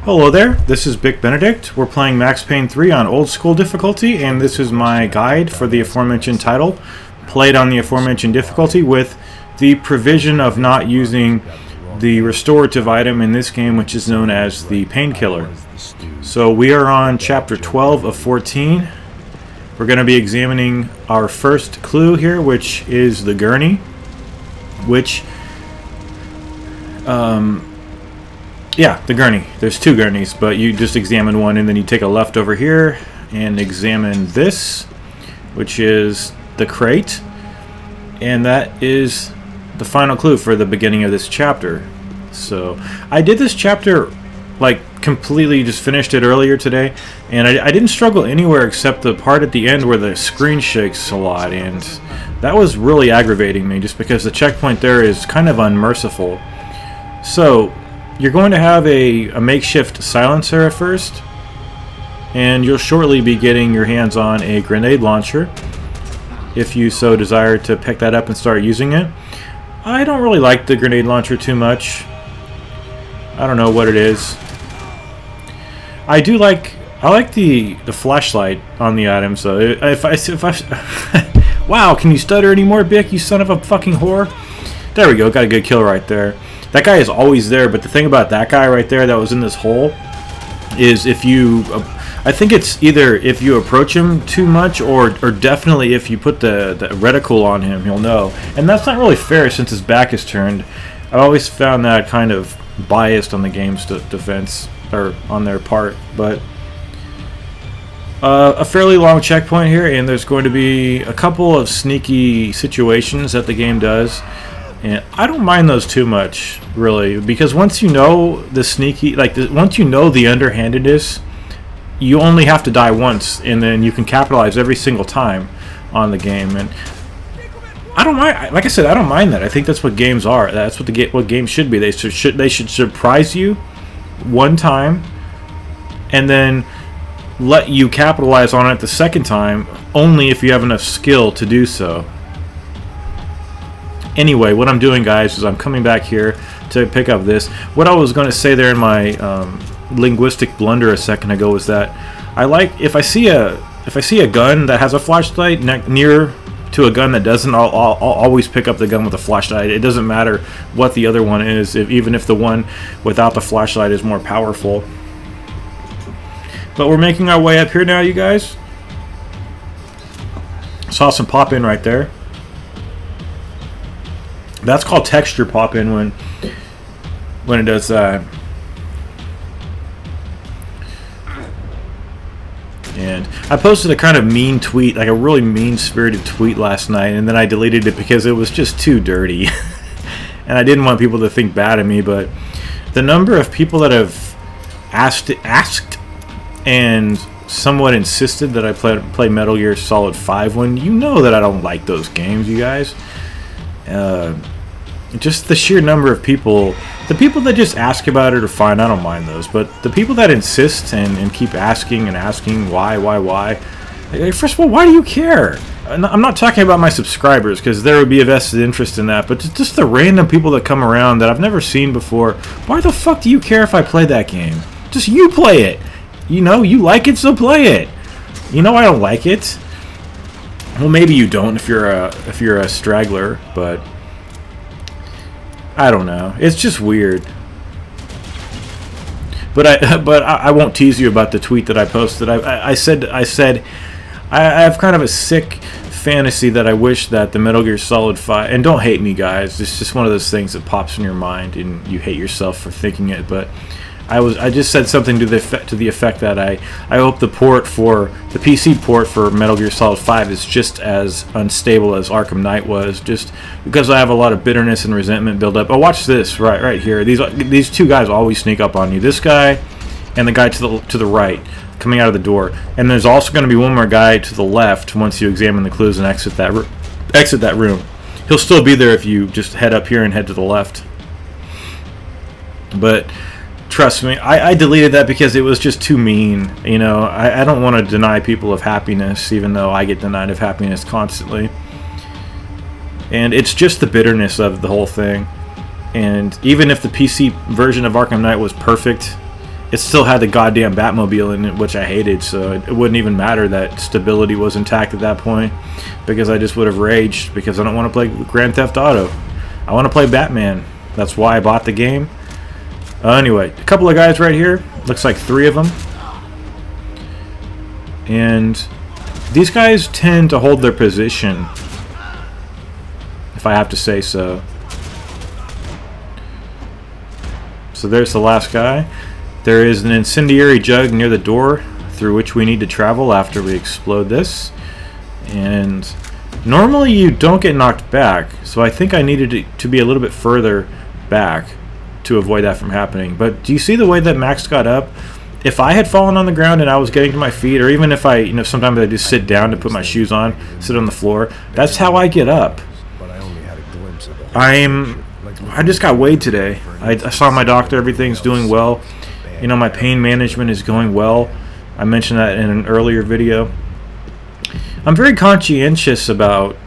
Hello there, this is Bic Benedict. We're playing Max Payne 3 on old school difficulty, and this is my guide for the aforementioned title, played on the aforementioned difficulty with the provision of not using the restorative item in this game, which is known as the painkiller. So we are on chapter 12 of 14. We're going to be examining our first clue here, which is the Gurney, which yeah, the Gurney. There's two Gurneys, but you just examine one and then you take a left over here and examine this, which is the crate. And that is the final clue for the beginning of this chapter. So I did this chapter like completely, just finished it earlier today, and I didn't struggle anywhere except the part at the end where the screen shakes a lot, and that was really aggravating me just because the checkpoint there is kind of unmerciful. So you're going to have a makeshift silencer at first, and you'll shortly be getting your hands on a grenade launcher if you so desire to pick that up and start using it. I don't really like the grenade launcher too much. I don't know what it is. I like the flashlight on the item. So if I wow, can you stutter anymore, Bic? You son of a fucking whore! There we go. Got a good kill right there. That guy is always there, but the thing about that guy right there that was in this hole is if you, I think it's either if you approach him too much or definitely if you put the reticle on him, he'll know. And that's not really fair since his back is turned. I've always found that kind of biased on the game's defense, or on their part. But a fairly long checkpoint here, and there's going to be a couple of sneaky situations that the game does. And I don't mind those too much, really, because once you know the sneaky, once you know the underhandedness, you only have to die once, and then you can capitalize every single time on the game. And I don't mind. Like I said, I don't mind that. I think that's what games are. That's what games should be. They should surprise you one time, and then let you capitalize on it the second time, only if you have enough skill to do so. Anyway, what I'm doing, guys, is I'm coming back here to pick up this. What I was going to say there in my linguistic blunder a second ago was that I like, if I see a gun that has a flashlight near to a gun that doesn't, I'll always pick up the gun with a flashlight. It doesn't matter what the other one is, even if the one without the flashlight is more powerful. But we're making our way up here now, you guys. Saw some pop in right there. That's called texture pop in when it does that. And I posted a kind of mean tweet, like a really mean-spirited tweet last night, and then I deleted it because it was just too dirty. And I didn't want people to think bad of me, but the number of people that have asked and somewhat insisted that I play Metal Gear Solid 5 when you know that I don't like those games, you guys. Just the sheer number of people, the people that just ask about it are fine, I don't mind those, but the people that insist and keep asking and asking why, first of all, why do you care? I'm not talking about my subscribers, because there would be a vested interest in that, but just the random people that come around that I've never seen before. Why the fuck do you care if I play that game? Just you play it. You know, you like it, so play it. You know I don't like it. Well, maybe you don't if you're a straggler, but I don't know. It's just weird. But I won't tease you about the tweet that I posted. I said I have kind of a sick fantasy that I wish that the Metal Gear Solid 5, and don't hate me, guys. It's just one of those things that pops in your mind and you hate yourself for thinking it. But I just said something to the effect that I hope the PC port for Metal Gear Solid 5 is just as unstable as Arkham Knight was, just because I have a lot of bitterness and resentment build up. Oh, watch this right here. These two guys always sneak up on you. This guy and the guy to the right coming out of the door. And there's also going to be one more guy to the left once you examine the clues and exit that room. He'll still be there if you just head up here and head to the left. But trust me, I deleted that because it was just too mean. You know, I don't want to deny people of happiness, even though I get denied of happiness constantly. And it's just the bitterness of the whole thing. And even if the PC version of Arkham Knight was perfect, it still had the goddamn Batmobile in it, which I hated, so it wouldn't even matter that stability was intact at that point, because I just would have raged, because I don't want to play Grand Theft Auto. I want to play Batman. That's why I bought the game. Anyway, a couple of guys right here. Looks like 3 of them. And these guys tend to hold their position, if I have to say so. So there's the last guy. There is an incendiary jug near the door through which we need to travel after we explode this. And normally you don't get knocked back, so I think I needed to be a little bit further back to avoid that from happening. But do you see the way that Max got up? If I had fallen on the ground and I was getting to my feet, or even if I, you know, sometimes I just sit down to put my shoes on, sit on the floor, that's how I get up. I just got weighed today. I saw my doctor. Everything's doing well. You know, my pain management is going well. I mentioned that in an earlier video. I'm very conscientious about,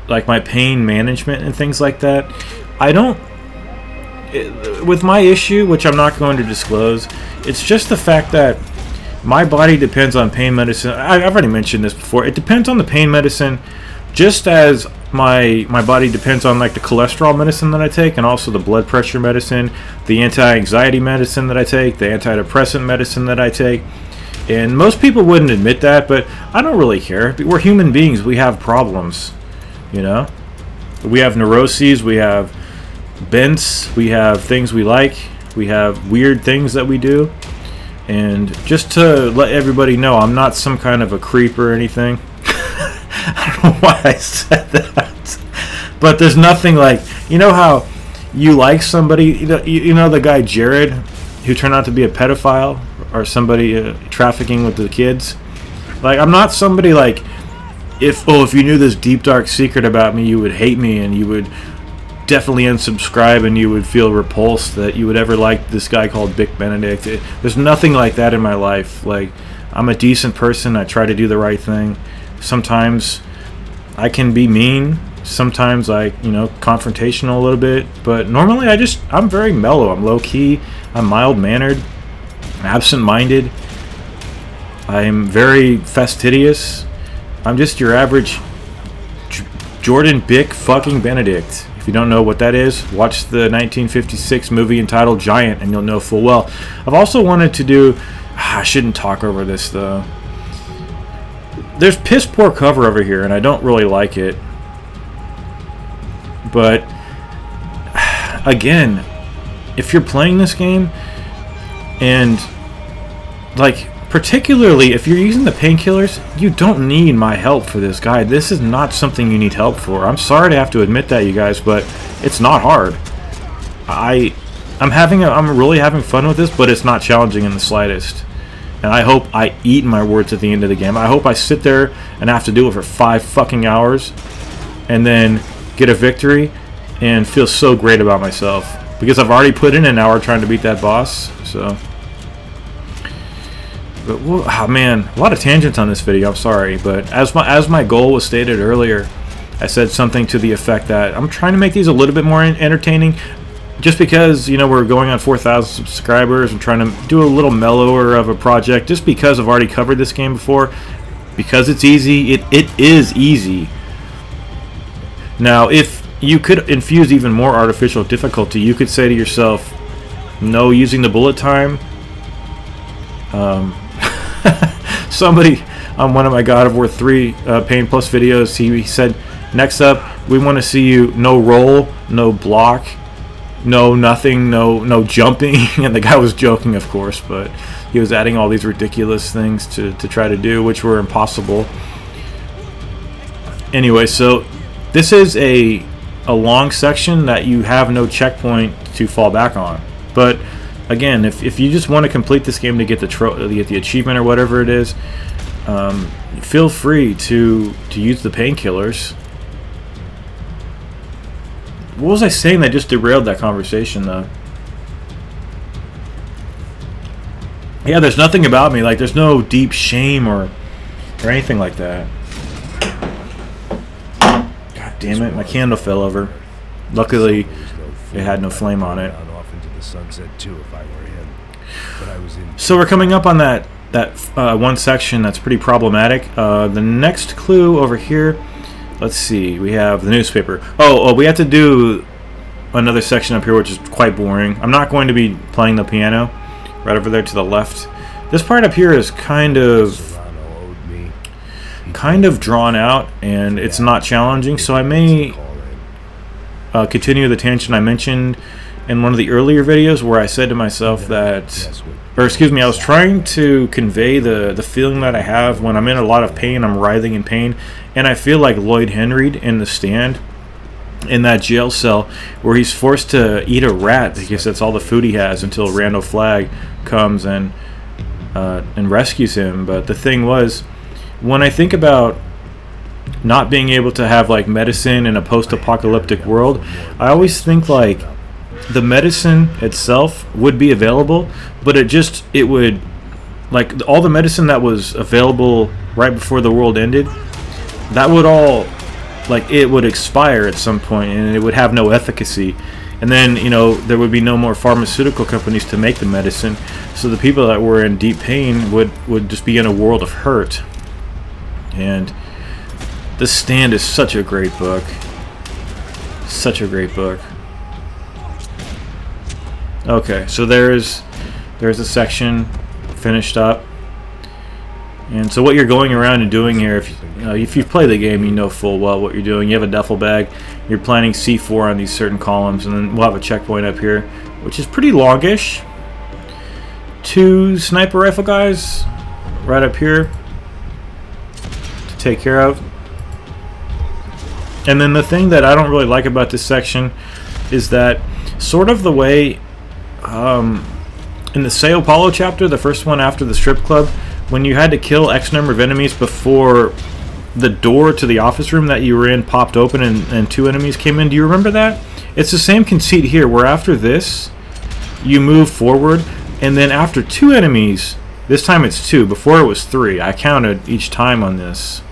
like, my pain management and things like that. I don't... with my issue, which I'm not going to disclose, it's just the fact that my body depends on pain medicine. I've already mentioned this before. It depends on the pain medicine, just as my body depends on, like, the cholesterol medicine that I take, and also the blood pressure medicine, the anti-anxiety medicine that I take, the antidepressant medicine that I take. And most people wouldn't admit that, but I don't really care. We're human beings. We have problems, you know? We have neuroses, we have bents, we have things we like, we have weird things that we do. And just to let everybody know, I'm not some kind of a creep or anything. I don't know why I said that, but there's nothing like, you know how you like somebody, you know the guy Jared who turned out to be a pedophile or somebody trafficking with the kids. Like, I'm not somebody like, if you knew this deep dark secret about me, you would hate me and you would definitely unsubscribe and you would feel repulsed that you would ever like this guy called Vic Benedict. There's nothing like that in my life. Like, I'm a decent person. I try to do the right thing. Sometimes I can be mean. Sometimes I, confrontational a little bit. But normally I'm very mellow. I'm low-key. I'm mild-mannered. Absent-minded. I'm very fastidious. I'm just your average Jordan Bick fucking Benedict. If you don't know what that is, watch the 1956 movie entitled Giant and you'll know full well. I've also wanted to do... I shouldn't talk over this though. There's piss poor cover over here and I don't really like it. But again, if you're playing this game and like particularly if you're using the painkillers, you don't need my help for this guide. This is not something you need help for. I'm sorry to have to admit that, you guys, but it's not hard. I'm really having fun with this, but it's not challenging in the slightest. And I hope I eat my words at the end of the game. I hope I sit there and have to do it for 5 fucking hours and then get a victory and feel so great about myself. Because I've already put in an hour trying to beat that boss, so... But, oh man, a lot of tangents on this video, I'm sorry. But as my goal was stated earlier, I said something to the effect that I'm trying to make these a little bit more entertaining. Just because, we're going on 4,000 subscribers, I'm trying to do a little mellower of a project. Just because I've already covered this game before. Because it's easy, it is easy. Now, if you could infuse even more artificial difficulty, you could say to yourself, no using the bullet time. Somebody on one of my God of War 3 Pain Plus videos, he said, next up, we want to see you no roll, no block, no nothing, no jumping. And the guy was joking, of course, but he was adding all these ridiculous things to try to do, which were impossible. Anyway, so this is a long section that you have no checkpoint to fall back on. But again, if you just want to complete this game to get the achievement or whatever it is, feel free to use the painkillers. What was I saying that just derailed that conversation, though? Yeah, there's nothing about me. Like, there's no deep shame or anything like that. God damn it, my candle fell over. Luckily, it had no flame on it. Sunset too if I were him. So we're coming up on that one section that's pretty problematic. The next clue over here, let's see, we have the newspaper. Oh, we have to do another section up here, which is quite boring. I'm not going to be playing the piano. Right over there to the left. This part up here is kind of drawn out, and it's not challenging, so I may continue the tangent I mentioned in one of the earlier videos where I said to myself that, or excuse me, I was trying to convey the feeling that I have when I'm in a lot of pain, I'm writhing in pain, and I feel like Lloyd Henry in The Stand, in that jail cell where he's forced to eat a rat because that's all the food he has until Randall Flagg comes and rescues him. But the thing was, when I think about not being able to have like medicine in a post-apocalyptic world, I always think like the medicine itself would be available, but it would, like, all the medicine that was available right before the world ended, that would all, like, it would expire at some point and it would have no efficacy, and then, you know, there would be no more pharmaceutical companies to make the medicine, so the people that were in deep pain would just be in a world of hurt. And The Stand is such a great book. Such a great book. Okay, so there's a section finished up. And so what you're going around and doing here, if you've played the game, you know full well what you're doing. You have a duffel bag, you're planting C4 on these certain columns, and then we'll have a checkpoint up here, which is pretty longish. 2 sniper rifle guys right up here to take care of. And then the thing that I don't really like about this section is that sort of the way in the Sao Paulo chapter, the first one after the strip club, when you had to kill X number of enemies before the door to the office room that you were in popped open and 2 enemies came in. Do you remember that? It's the same conceit here, where after this, you move forward, and then after 2 enemies, this time it's 2. Before it was 3. I counted each time on this.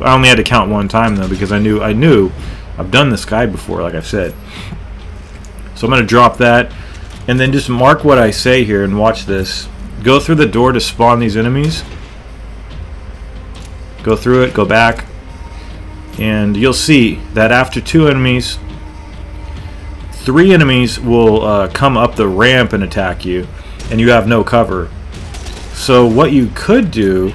I only had to count 1 time, though, because I knew I've done this guide before, like I've said. So I'm going to drop that, and then just mark what I say here and watch this. Go through the door to spawn these enemies. Go through it, go back, and you'll see that after 2 enemies, 3 enemies will come up the ramp and attack you, and you have no cover. So what you could do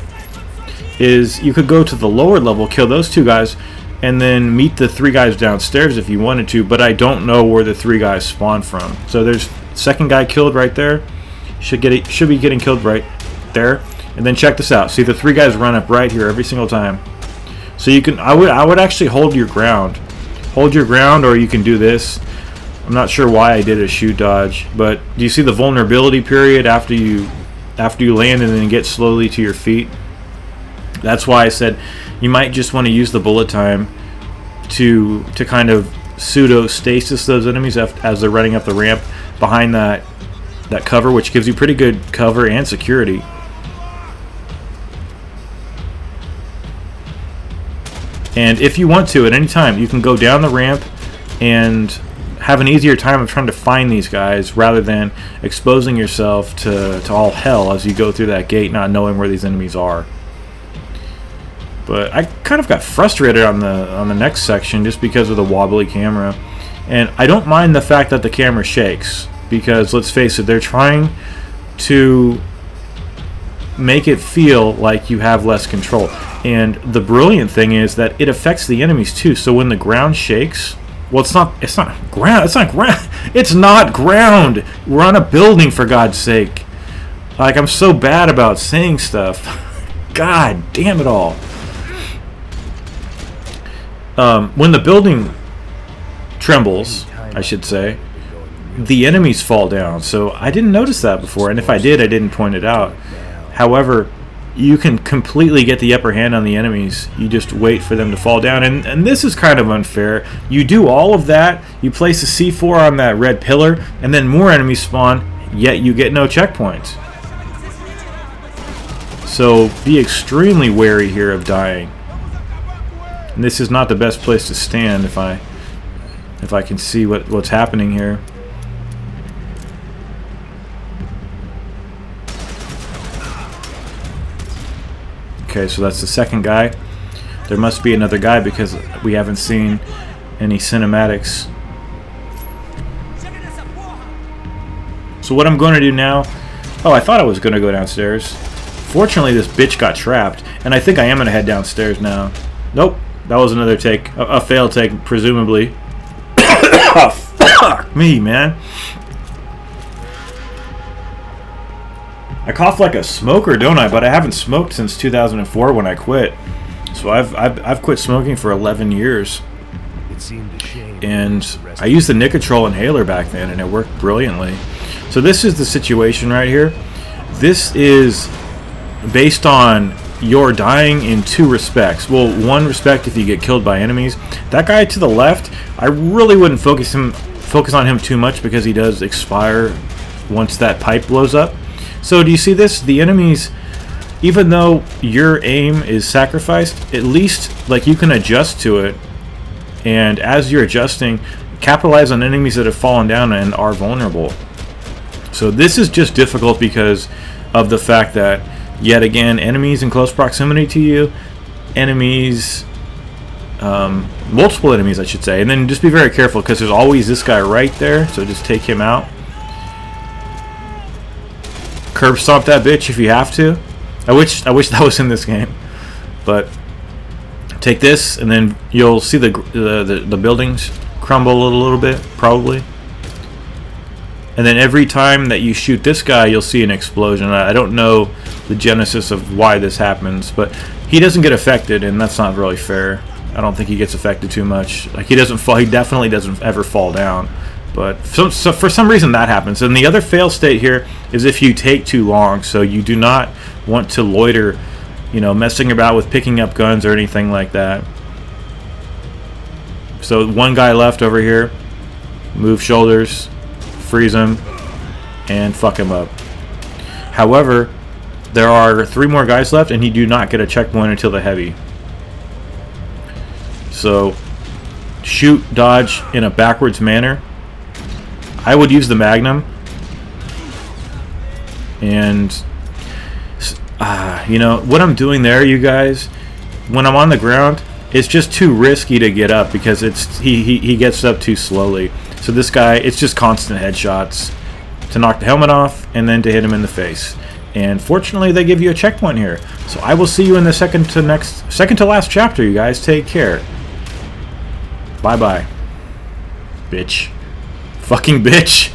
is you could go to the lower level, kill those 2 guys, and then meet the 3 guys downstairs if you wanted to, but I don't know where the 3 guys spawn from. So there's second guy killed right there. Should be getting killed right there. And then check this out. See, the 3 guys run up right here every single time. So you can, I would actually hold your ground. Hold your ground, or you can do this. I'm not sure why I did a shoot dodge, but do you see the vulnerability period after you land and then get slowly to your feet? That's why I said you might just want to use the bullet time to kind of pseudo stasis those enemies as they're running up the ramp behind that cover, which gives you pretty good cover and security. And if you want to, at any time, you can go down the ramp and have an easier time of trying to find these guys rather than exposing yourself to all hell as you go through that gate not knowing where these enemies are. But I kind of got frustrated on the next section just because of the wobbly camera. And I don't mind the fact that the camera shakes, because let's face it, they're trying to make it feel like you have less control. And the brilliant thing is that it affects the enemies too. So when the ground shakes, well, it's not ground. We're on a building, for God's sake. Like, I'm so bad about saying stuff. God damn it all. When the building trembles, I should say, the enemies fall down. So I didn't notice that before, and if I did, I didn't point it out. However, you can completely get the upper hand on the enemies. You just wait for them to fall down, and this is kind of unfair. You do all of that, you place a C4 on that red pillar, and then more enemies spawn, yet you get no checkpoints. So be extremely wary here of dying. And this is not the best place to stand if I can see what's happening here. Okay, so that's the second guy. There must be another guy because we haven't seen any cinematics. So what I'm going to do now... Oh, I thought I was going to go downstairs. Fortunately, this bitch got trapped, and I think I am going to head downstairs now. Nope, that was another take. A failed take, presumably. Oh, fuck me, man. I cough like a smoker, don't I? But I haven't smoked since 2004 when I quit. So I've quit smoking for 11 years. It seemed a shame. And I used the Nicotrol inhaler back then, and it worked brilliantly. So this is the situation right here. This is based on your dying in two respects. Well, one respect if you get killed by enemies. That guy to the left, I really wouldn't focus on him too much because he does expire once that pipe blows up. So do you see this? The enemies, even though your aim is sacrificed, at least like you can adjust to it. And as you're adjusting, capitalize on enemies that have fallen down and are vulnerable. So this is just difficult because of the fact that, yet again, enemies in close proximity to you, enemies, multiple enemies I should say, and then just be very careful because there's always this guy right there, so just take him out. Curb stomp that bitch if you have to. I wish that was in this game, but take this and then you'll see the buildings crumble a little bit probably. And then every time that you shoot this guy, you'll see an explosion. I don't know the genesis of why this happens, but he doesn't get affected, and that's not really fair. I don't think he gets affected too much. Like he doesn't fall. He definitely doesn't ever fall down. But so for some reason that happens. And the other fail state here is if you take too long. So you do not want to loiter, you know, messing about with picking up guns or anything like that. So one guy left over here. Move shoulders. Freeze him and fuck him up. However, there are 3 more guys left and you do not get a checkpoint until the heavy. So shoot, dodge in a backwards manner. I would use the Magnum, and you know what I'm doing there, you guys, when I'm on the ground, it's just too risky to get up because he gets up too slowly. So this guy, it's just constant headshots to knock the helmet off and then to hit him in the face. And fortunately, they give you a checkpoint here. So I will see you in the second to last chapter, you guys. Take care. Bye bye. Bitch. Fucking bitch.